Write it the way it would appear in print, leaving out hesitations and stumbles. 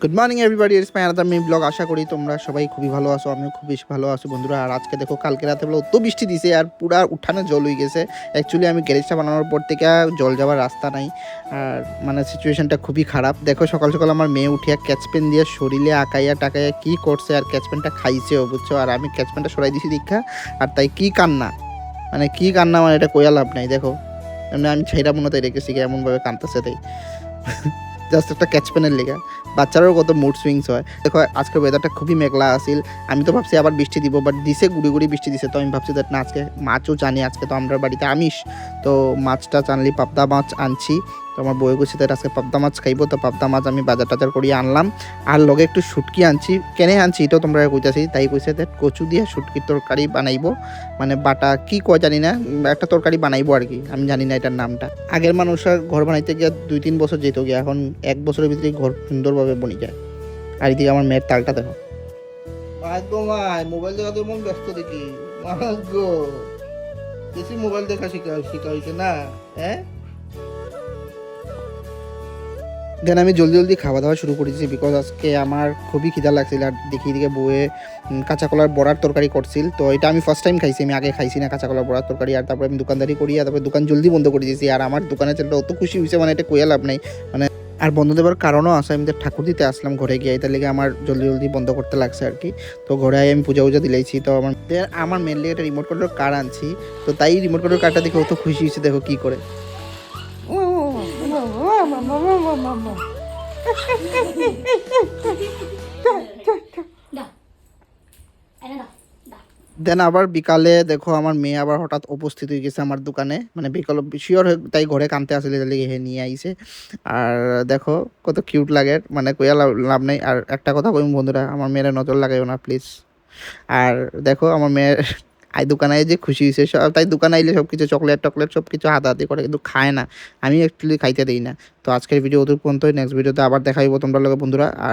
Good morning everybody, it's my another mini blog. আশা করি তোমরা সবাই খুবই ভালো আছো, আমিও খুব বেশি ভালো আছি বন্ধুরা। আর আজকে দেখো কালকে রাতে বেলা অত বৃষ্টি দিছে আর পুরা উঠানে জল হয়ে গেছে। অ্যাকচুয়ালি আমি গ্যারেজটা বানানোর পর থেকে জল যাওয়ার রাস্তা নাই, আর মানে সিচুয়েশনটা খুবই খারাপ। দেখো সকাল সকাল আমার মেয়ে উঠিয়া ক্যাচপেন দিয়ে শরীরে আঁকাইয়া টাকাইয়া কী করছে, আর ক্যাচপেনটা খাইছেও বুঝছো। আর আমি ক্যাচপেনটা সরাই দিছি দীক্ষা, আর তাই কী কান্না, মানে কী কান্না, মানে এটা কইয়া লাভ নাই। দেখো এমনি আমি ছেড়া মনে তাই রেখেছি, এমনভাবে কাঁদতেছে তাই জাস্ট একটা ক্যাচপেনের লেগা। বাচ্চারাও কত মুড সুইংস হয়। দেখো আজকের ওয়েদারটা খুবই মেঘলা আসিল, আমি তো ভাবছি আবার বৃষ্টি দিব, বাট দিছে গুড়ি গুড়ি বৃষ্টি দিছে। তো আমি ভাবছি দ্যাট না, আজকে মাছও জানি, আজকে তো আমরা বাড়িতে আমিষ, তো মাছটা জানলি পাবদা মাছ আনছি। তো আমার বউয়ে গেছে তাই আজকে পাবদা মাছ খাইবো, তো পাবদা মাছ আমি বাজার টাজার করিয়ে আনলাম। আর লগে একটু শুটকি আনছি, কেনে আনছি এটাও তোমরা কইতাছি। তাই কইছে দ্যাট কচু দিয়ে শুটকির তরকারি বানাইবো, মানে বাটা কি কয় জানি না, একটা তরকারি বানাইবো আর কি, আমি জানি না এটার নামটা। আগের মানুষরা ঘর বানাইতে গিয়ে 2-3 বছর যেত গিয়ে, এখন 1 বছরের ভিতরে ঘর সুন্দরভাবে বনি যায়। আর এদিকে আমার মেয়ের তালটা দেখো, মোবাইল দেখা তো মন ব্যস্ত দেখি গো, বেশি মোবাইল দেখা শিখা হয়েছে না, হ্যাঁ। দেন আমি জলদি জলদি খাওয়া দাওয়া শুরু করেছি, বিকজ আজকে আমার খুবই খিদা লাগছিল। আর দেখি এদিকে বউয়ে কাঁচা কলার বড়ার তরকারি করছিল, তো এটা আমি ফার্স্ট টাইম খাইছি, আমি আগে খাইছি না কাঁচা কলার বড়ার তরকারি। আর তারপরে আমি দোকানদারি করি, আর তারপরে দোকান জলদি বন্ধ করে দিয়েছি। আর আমার দোকানের ছেলেটা অত খুশি হয়েছে, মানে এটা কইয়া লাভ নাই। মানে আর বন্ধ দেওয়ার কারণও আছে, আমি ঠাকুর দিতে আসলাম ঘরে গিয়ে, এটার লেগে আমার জলদি জলদি বন্ধ করতে লাগছে আর কি। তো ঘরে আমি পূজা উজা দিলাইছি। তো আমার মেনলি একটা রিমোট কন্ট্রোল কার আনছি, তো তাই রিমোট কন্ট্রোল কারটা দেখে অত খুশি হয়েছে। দেখো কি করে দেন আবার বিকালে দেখো আমার মেয়ে আবার হঠাৎ উপস্থিত হয়ে গেছে আমার দোকানে, মানে বিকাল শিওর হয়ে তাই ঘরে কানতে আসলে হে নিয়ে আইছে। আর দেখো কত কিউট লাগে, মানে কইয়া লাভ নেই। আর একটা কথা কই বন্ধুরা, আমার মেয়ের নজর লাগাইও না প্লিজ। আর দেখো আমার মেয়ের দোকানে যে খুশি হয়েছে সব, তাই দোকানে আইলে সব কিছু চকলেট টকলেট সব কিছু হাতাহাতি করে, কিন্তু খায় না, আমি অ্যাকচুয়ালি খাইতে দিই না। তো আজকের ভিডিও ওদের পর্যন্ত, নেক্সট ভিডিওতে আবার দেখা হইব তোমরা লগে বন্ধুরা। আর